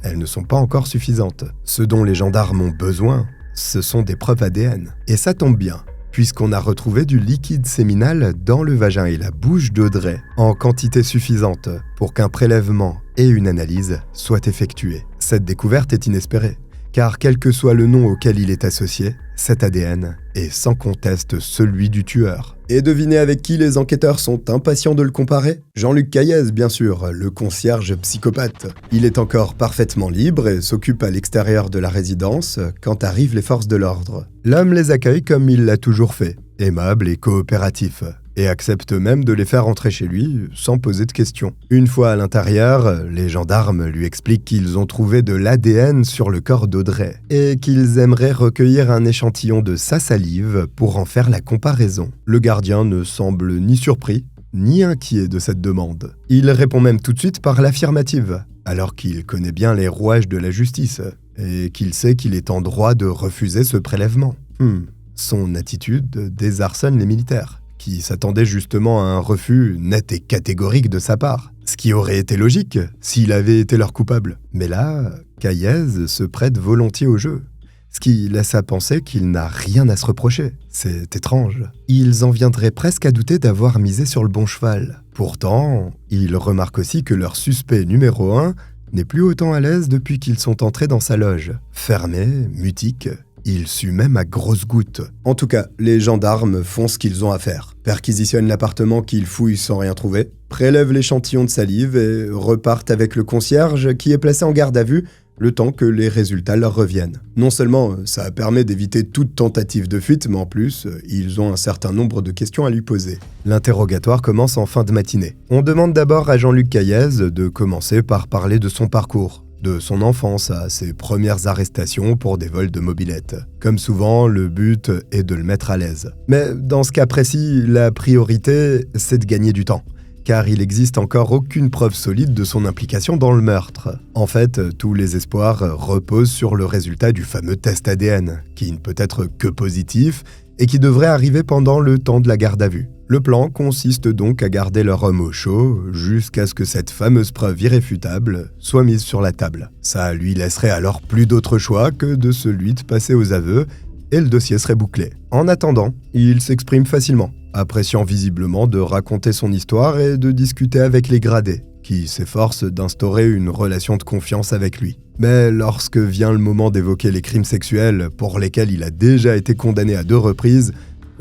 Speaker 1: elles ne sont pas encore suffisantes. Ce dont les gendarmes ont besoin, ce sont des preuves ADN. Et ça tombe bien, puisqu'on a retrouvé du liquide séminal dans le vagin et la bouche d'Audrey, en quantité suffisante pour qu'un prélèvement et une analyse soient effectués. Cette découverte est inespérée, car quel que soit le nom auquel il est associé, cet ADN est sans conteste celui du tueur. Et devinez avec qui les enquêteurs sont impatients de le comparer ? Jean-Luc Caillez, bien sûr, le concierge psychopathe. Il est encore parfaitement libre et s'occupe à l'extérieur de la résidence quand arrivent les forces de l'ordre. L'homme les accueille comme il l'a toujours fait, aimable et coopératif, et accepte même de les faire entrer chez lui sans poser de questions. Une fois à l'intérieur, les gendarmes lui expliquent qu'ils ont trouvé de l'ADN sur le corps d'Audrey et qu'ils aimeraient recueillir un échantillon de sa salive pour en faire la comparaison. Le gardien ne semble ni surpris ni inquiet de cette demande. Il répond même tout de suite par l'affirmative, alors qu'il connaît bien les rouages de la justice et qu'il sait qu'il est en droit de refuser ce prélèvement. Son attitude désarçonne les militaires, qui s'attendait justement à un refus net et catégorique de sa part, ce qui aurait été logique s'il avait été leur coupable. Mais là, Caillez se prête volontiers au jeu, ce qui laisse à penser qu'il n'a rien à se reprocher. C'est étrange. Ils en viendraient presque à douter d'avoir misé sur le bon cheval. Pourtant, ils remarquent aussi que leur suspect numéro 1 n'est plus autant à l'aise depuis qu'ils sont entrés dans sa loge. Fermé, mutique, il sue même à grosses gouttes. En tout cas, les gendarmes font ce qu'ils ont à faire. Perquisitionnent l'appartement qu'ils fouillent sans rien trouver, prélèvent l'échantillon de salive et repartent avec le concierge qui est placé en garde à vue le temps que les résultats leur reviennent. Non seulement ça permet d'éviter toute tentative de fuite, mais en plus, ils ont un certain nombre de questions à lui poser. L'interrogatoire commence en fin de matinée. On demande d'abord à Jean-Luc Caillez de commencer par parler de son parcours, de son enfance à ses premières arrestations pour des vols de mobylettes. Comme souvent, le but est de le mettre à l'aise. Mais dans ce cas précis, la priorité, c'est de gagner du temps, car il n'existe encore aucune preuve solide de son implication dans le meurtre. En fait, tous les espoirs reposent sur le résultat du fameux test ADN, qui ne peut être que positif et qui devrait arriver pendant le temps de la garde à vue. Le plan consiste donc à garder leur homme au chaud jusqu'à ce que cette fameuse preuve irréfutable soit mise sur la table. Ça lui laisserait alors plus d'autre choix que de celui de passer aux aveux et le dossier serait bouclé. En attendant, il s'exprime facilement, appréciant visiblement de raconter son histoire et de discuter avec les gradés, qui s'efforcent d'instaurer une relation de confiance avec lui. Mais lorsque vient le moment d'évoquer les crimes sexuels pour lesquels il a déjà été condamné à 2 reprises,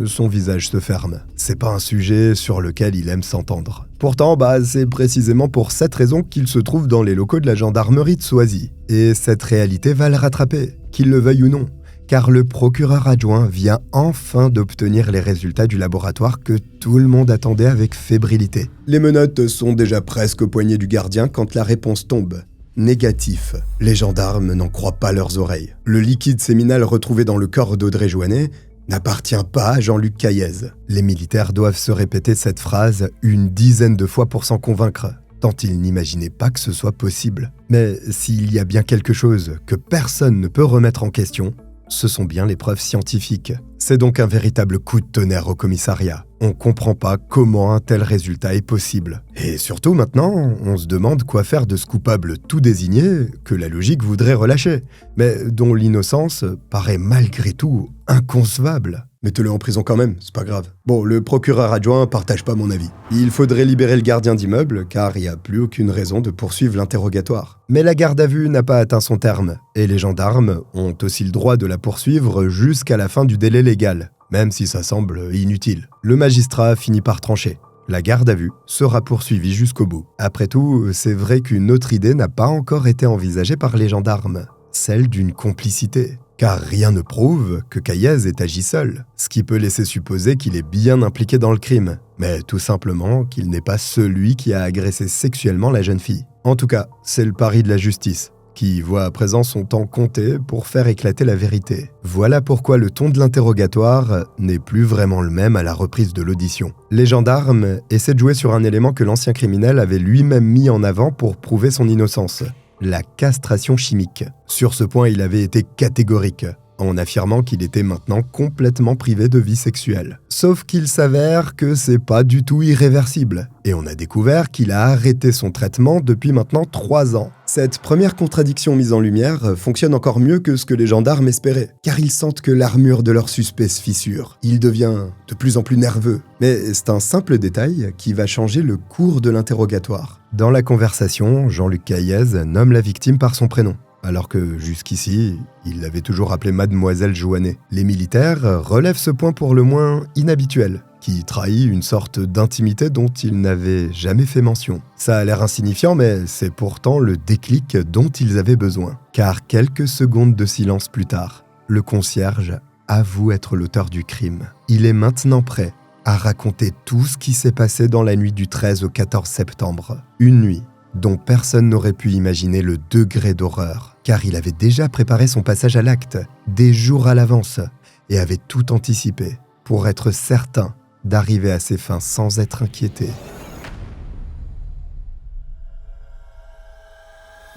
Speaker 1: son visage se ferme. C'est pas un sujet sur lequel il aime s'entendre. Pourtant, c'est précisément pour cette raison qu'il se trouve dans les locaux de la gendarmerie de Soisy. Et cette réalité va le rattraper, qu'il le veuille ou non, car le procureur adjoint vient enfin d'obtenir les résultats du laboratoire que tout le monde attendait avec fébrilité. Les menottes sont déjà presque au poignet du gardien quand la réponse tombe. Négatif. Les gendarmes n'en croient pas leurs oreilles. Le liquide séminal retrouvé dans le corps d'Audrey Joannet n'appartient pas à Jean-Luc Caillez. Les militaires doivent se répéter cette phrase une dizaine de fois pour s'en convaincre, tant ils n'imaginaient pas que ce soit possible. Mais s'il y a bien quelque chose que personne ne peut remettre en question, ce sont bien les preuves scientifiques. C'est donc un véritable coup de tonnerre au commissariat. On comprend pas comment un tel résultat est possible. Et surtout maintenant, on se demande quoi faire de ce coupable tout désigné que la logique voudrait relâcher, mais dont l'innocence paraît malgré tout inconcevable. Mettez-le en prison quand même, c'est pas grave. Bon, le procureur adjoint partage pas mon avis. Il faudrait libérer le gardien d'immeuble, car il n'y a plus aucune raison de poursuivre l'interrogatoire. Mais la garde à vue n'a pas atteint son terme, et les gendarmes ont aussi le droit de la poursuivre jusqu'à la fin du délai légal, même si ça semble inutile. Le magistrat finit par trancher. La garde à vue sera poursuivie jusqu'au bout. Après tout, c'est vrai qu'une autre idée n'a pas encore été envisagée par les gendarmes, celle d'une complicité. Car rien ne prouve que Caillez ait agi seul, ce qui peut laisser supposer qu'il est bien impliqué dans le crime, mais tout simplement qu'il n'est pas celui qui a agressé sexuellement la jeune fille. En tout cas, c'est le pari de la justice, qui voit à présent son temps compter pour faire éclater la vérité. Voilà pourquoi le ton de l'interrogatoire n'est plus vraiment le même à la reprise de l'audition. Les gendarmes essaient de jouer sur un élément que l'ancien criminel avait lui-même mis en avant pour prouver son innocence. La castration chimique. Sur ce point, il avait été catégorique, en affirmant qu'il était maintenant complètement privé de vie sexuelle. Sauf qu'il s'avère que c'est pas du tout irréversible, et on a découvert qu'il a arrêté son traitement depuis maintenant 3 ans. Cette première contradiction mise en lumière fonctionne encore mieux que ce que les gendarmes espéraient, car ils sentent que l'armure de leur suspect se fissure. Il devient de plus en plus nerveux, mais c'est un simple détail qui va changer le cours de l'interrogatoire. Dans la conversation, Jean-Luc Caillez nomme la victime par son prénom, alors que jusqu'ici, il l'avait toujours appelée Mademoiselle Joannet. Les militaires relèvent ce point pour le moins inhabituel, qui trahit une sorte d'intimité dont ils n'avaient jamais fait mention. Ça a l'air insignifiant, mais c'est pourtant le déclic dont ils avaient besoin. Car quelques secondes de silence plus tard, le concierge avoue être l'auteur du crime. Il est maintenant prêt à raconter tout ce qui s'est passé dans la nuit du 13 au 14 septembre. Une nuit dont personne n'aurait pu imaginer le degré d'horreur, car il avait déjà préparé son passage à l'acte, des jours à l'avance, et avait tout anticipé, pour être certain d'arriver à ses fins sans être inquiété.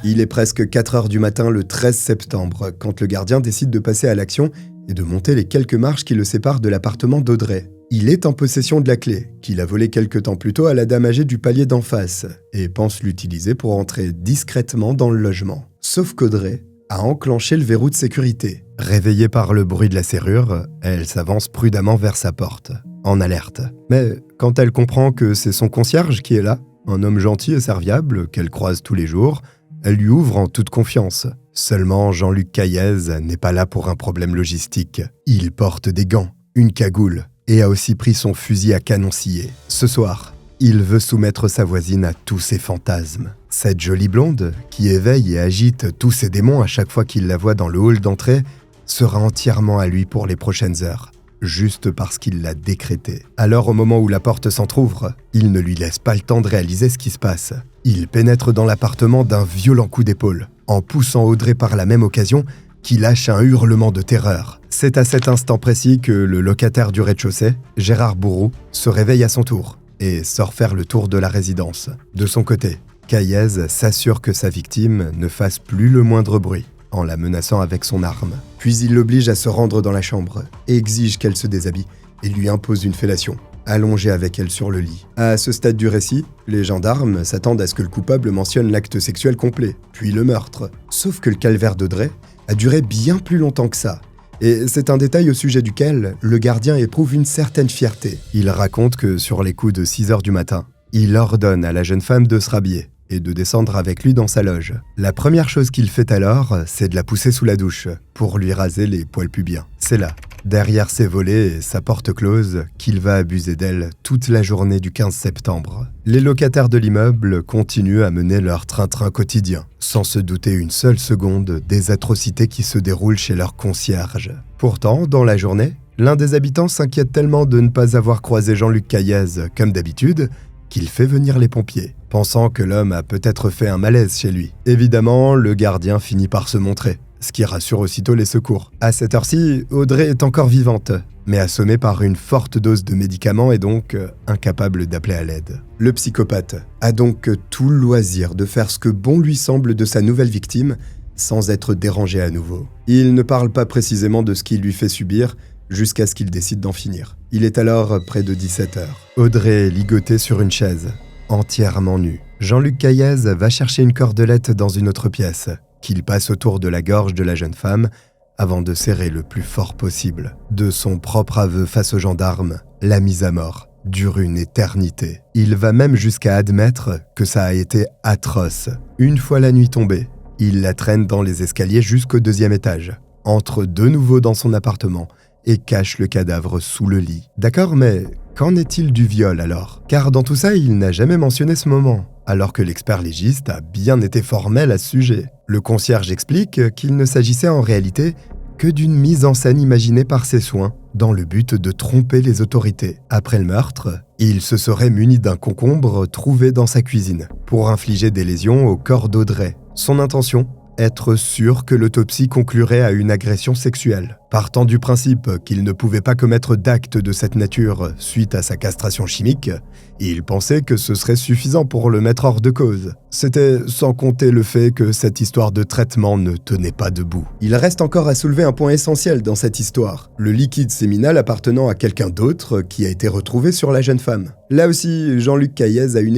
Speaker 1: Il est presque 4 heures du matin le 13 septembre, quand le gardien décide de passer à l'action et de monter les quelques marches qui le séparent de l'appartement d'Audrey. Il est en possession de la clé, qu'il a volée quelque temps plus tôt à la dame âgée du palier d'en face, et pense l'utiliser pour entrer discrètement dans le logement. Sauf qu'Audrey a enclenché le verrou de sécurité. Réveillée par le bruit de la serrure, elle s'avance prudemment vers sa porte, en alerte. Mais quand elle comprend que c'est son concierge qui est là, un homme gentil et serviable qu'elle croise tous les jours, elle lui ouvre en toute confiance. Seulement, Jean-Luc Caillez n'est pas là pour un problème logistique. Il porte des gants, une cagoule, et a aussi pris son fusil à canon scié. Ce soir, Il veut soumettre sa voisine à tous ses fantasmes. Cette jolie blonde, qui éveille et agite tous ses démons à chaque fois qu'il la voit dans le hall d'entrée, sera entièrement à lui pour les prochaines heures, juste parce qu'il l'a décrété. Alors, au moment où la porte s'entr'ouvre, il ne lui laisse pas le temps de réaliser ce qui se passe. Il pénètre dans l'appartement d'un violent coup d'épaule, en poussant Audrey par la même occasion, qui lâche un hurlement de terreur. C'est à cet instant précis que le locataire du rez-de-chaussée, Gérard Bourroux, se réveille à son tour et sort faire le tour de la résidence. De son côté, Caillez s'assure que sa victime ne fasse plus le moindre bruit, en la menaçant avec son arme. Puis il l'oblige à se rendre dans la chambre et exige qu'elle se déshabille et lui impose une fellation, allongée avec elle sur le lit. À ce stade du récit, les gendarmes s'attendent à ce que le coupable mentionne l'acte sexuel complet, puis le meurtre. Sauf que le calvaire d'Audrey a duré bien plus longtemps que ça. Et c'est un détail au sujet duquel le gardien éprouve une certaine fierté. Il raconte que sur les coups de 6 heures du matin, il ordonne à la jeune femme de se rhabiller et de descendre avec lui dans sa loge. La première chose qu'il fait alors, c'est de la pousser sous la douche pour lui raser les poils pubiens. C'est là, derrière ses volets et sa porte close, qu'il va abuser d'elle toute la journée du 15 septembre. Les locataires de l'immeuble continuent à mener leur train-train quotidien, sans se douter une seule seconde des atrocités qui se déroulent chez leur concierge. Pourtant, dans la journée, l'un des habitants s'inquiète tellement de ne pas avoir croisé Jean-Luc Caillez comme d'habitude, qu'il fait venir les pompiers, pensant que l'homme a peut-être fait un malaise chez lui. Évidemment, le gardien finit par se montrer, ce qui rassure aussitôt les secours. À cette heure-ci, Audrey est encore vivante, mais assommée par une forte dose de médicaments et donc incapable d'appeler à l'aide. Le psychopathe a donc tout le loisir de faire ce que bon lui semble de sa nouvelle victime, sans être dérangé à nouveau. Il ne parle pas précisément de ce qu'il lui fait subir, jusqu'à ce qu'il décide d'en finir. Il est alors près de 17 heures. Audrey est ligotée sur une chaise, entièrement nue. Jean-Luc Caillez va chercher une cordelette dans une autre pièce, qu'il passe autour de la gorge de la jeune femme, avant de serrer le plus fort possible. De son propre aveu face aux gendarmes, la mise à mort dure une éternité. Il va même jusqu'à admettre que ça a été atroce. Une fois la nuit tombée, il la traîne dans les escaliers jusqu'au 2e étage, entre de nouveau dans son appartement, et cache le cadavre sous le lit. D'accord, mais qu'en est-il du viol alors? Car dans tout ça, il n'a jamais mentionné ce moment, alors que l'expert légiste a bien été formel à ce sujet. Le concierge explique qu'il ne s'agissait en réalité que d'une mise en scène imaginée par ses soins, dans le but de tromper les autorités. Après le meurtre, il se serait muni d'un concombre trouvé dans sa cuisine, pour infliger des lésions au corps d'Audrey. Son intention ? Être sûr que l'autopsie conclurait à une agression sexuelle. Partant du principe qu'il ne pouvait pas commettre d'acte de cette nature suite à sa castration chimique, il pensait que ce serait suffisant pour le mettre hors de cause. C'était sans compter le fait que cette histoire de traitement ne tenait pas debout. Il reste encore à soulever un point essentiel dans cette histoire, le liquide séminal appartenant à quelqu'un d'autre qui a été retrouvé sur la jeune femme. Là aussi, Jean-Luc Caillez a une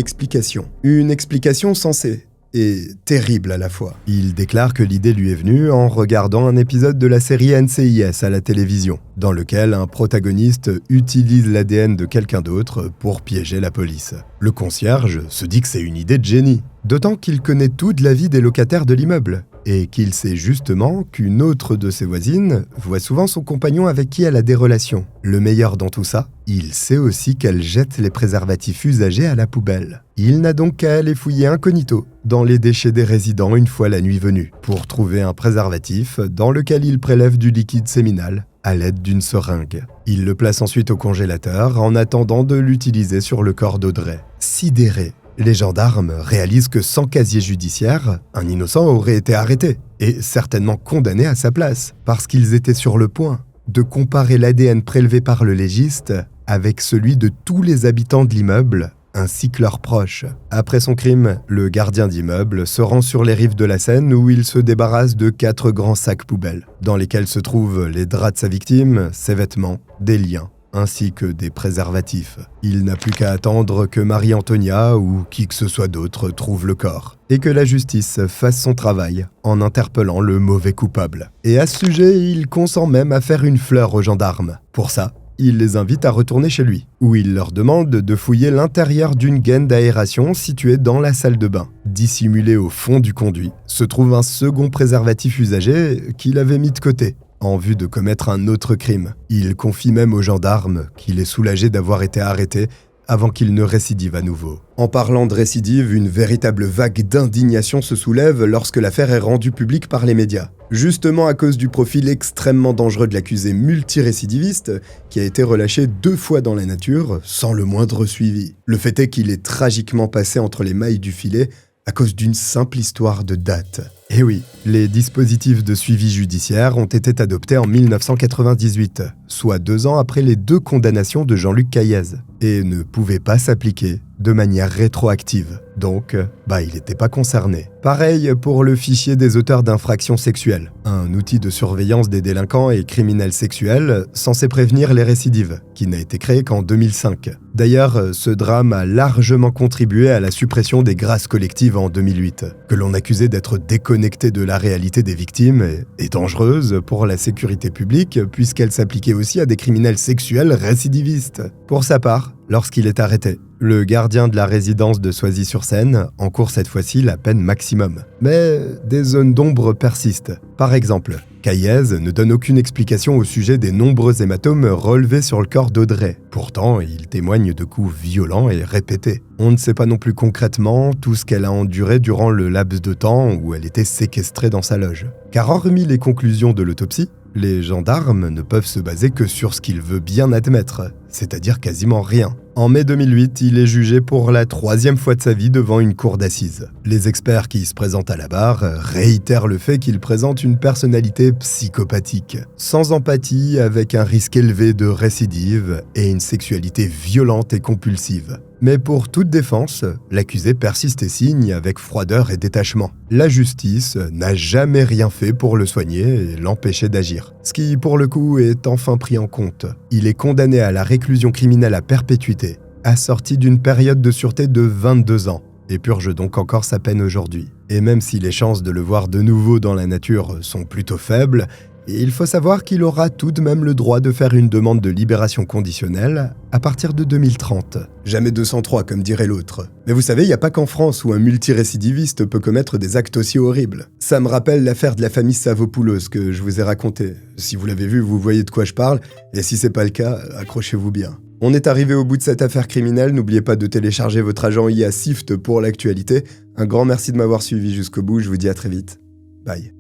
Speaker 1: explication sensée et terrible à la fois. Il déclare que l'idée lui est venue en regardant un épisode de la série NCIS à la télévision, dans lequel un protagoniste utilise l'ADN de quelqu'un d'autre pour piéger la police. Le concierge se dit que c'est une idée de génie, d'autant qu'il connaît toute la vie des locataires de l'immeuble, et qu'il sait justement qu'une autre de ses voisines voit souvent son compagnon avec qui elle a des relations. Le meilleur dans tout ça, il sait aussi qu'elle jette les préservatifs usagés à la poubelle. Il n'a donc qu'à aller fouiller incognito dans les déchets des résidents une fois la nuit venue, pour trouver un préservatif dans lequel il prélève du liquide séminal à l'aide d'une seringue. Il le place ensuite au congélateur en attendant de l'utiliser sur le corps d'Audrey. Sidéré, les gendarmes réalisent que sans casier judiciaire, un innocent aurait été arrêté et certainement condamné à sa place, parce qu'ils étaient sur le point de comparer l'ADN prélevé par le légiste avec celui de tous les habitants de l'immeuble, ainsi que leurs proches. Après son crime, le gardien d'immeuble se rend sur les rives de la Seine où il se débarrasse de 4 grands sacs poubelles, dans lesquels se trouvent les draps de sa victime, ses vêtements, des liens, ainsi que des préservatifs. Il n'a plus qu'à attendre que Marie-Antonia ou qui que ce soit d'autre trouve le corps, et que la justice fasse son travail en interpellant le mauvais coupable. Et à ce sujet, il consent même à faire une fleur aux gendarmes. Pour ça, il les invite à retourner chez lui, où il leur demande de fouiller l'intérieur d'une gaine d'aération située dans la salle de bain. Dissimulé au fond du conduit, se trouve un second préservatif usagé qu'il avait mis de côté, en vue de commettre un autre crime. Il confie même aux gendarmes qu'il est soulagé d'avoir été arrêté avant qu'il ne récidive à nouveau. En parlant de récidive, une véritable vague d'indignation se soulève lorsque l'affaire est rendue publique par les médias. Justement à cause du profil extrêmement dangereux de l'accusé multirécidiviste, qui a été relâché 2 fois dans la nature, sans le moindre suivi. Le fait est qu'il est tragiquement passé entre les mailles du filet à cause d'une simple histoire de date. Et oui, les dispositifs de suivi judiciaire ont été adoptés en 1998, soit 2 ans après les 2 condamnations de Jean-Luc Caillez, et ne pouvaient pas s'appliquer de manière rétroactive. Donc, il n'était pas concerné. Pareil pour le fichier des auteurs d'infractions sexuelles, un outil de surveillance des délinquants et criminels sexuels censé prévenir les récidives, qui n'a été créé qu'en 2005. D'ailleurs, ce drame a largement contribué à la suppression des grâces collectives en 2008, que l'on accusait d'être déconnectée de la réalité des victimes et dangereuse pour la sécurité publique, puisqu'elle s'appliquait aussi à des criminels sexuels récidivistes. Pour sa part, lorsqu'il est arrêté, le gardien de la résidence de Soisy-sur-Seine encourt cette fois-ci la peine maximum. Mais des zones d'ombre persistent. Par exemple, Caillez ne donne aucune explication au sujet des nombreux hématomes relevés sur le corps d'Audrey. Pourtant, il témoigne de coups violents et répétés. On ne sait pas non plus concrètement tout ce qu'elle a enduré durant le laps de temps où elle était séquestrée dans sa loge. Car hormis les conclusions de l'autopsie, les gendarmes ne peuvent se baser que sur ce qu'il veut bien admettre, c'est-à-dire quasiment rien. En mai 2008, il est jugé pour la 3e fois de sa vie devant une cour d'assises. Les experts qui se présentent à la barre réitèrent le fait qu'il présente une personnalité psychopathique, sans empathie, avec un risque élevé de récidive et une sexualité violente et compulsive. Mais pour toute défense, l'accusé persiste et signe avec froideur et détachement. La justice n'a jamais rien fait pour le soigner et l'empêcher d'agir. Ce qui, pour le coup, est enfin pris en compte. Il est condamné à la réclusion criminelle à perpétuité, assorti d'une période de sûreté de 22 ans, et purge donc encore sa peine aujourd'hui. Et même si les chances de le voir de nouveau dans la nature sont plutôt faibles, il faut savoir qu'il aura tout de même le droit de faire une demande de libération conditionnelle à partir de 2030. Jamais 203, comme dirait l'autre. Mais vous savez, il n'y a pas qu'en France où un multirécidiviste peut commettre des actes aussi horribles. Ça me rappelle l'affaire de la famille Savopoulos que je vous ai racontée. Si vous l'avez vu, vous voyez de quoi je parle, et si c'est pas le cas, accrochez-vous bien. On est arrivé au bout de cette affaire criminelle, n'oubliez pas de télécharger votre agent IA SIFT pour l'actualité. Un grand merci de m'avoir suivi jusqu'au bout, je vous dis à très vite. Bye.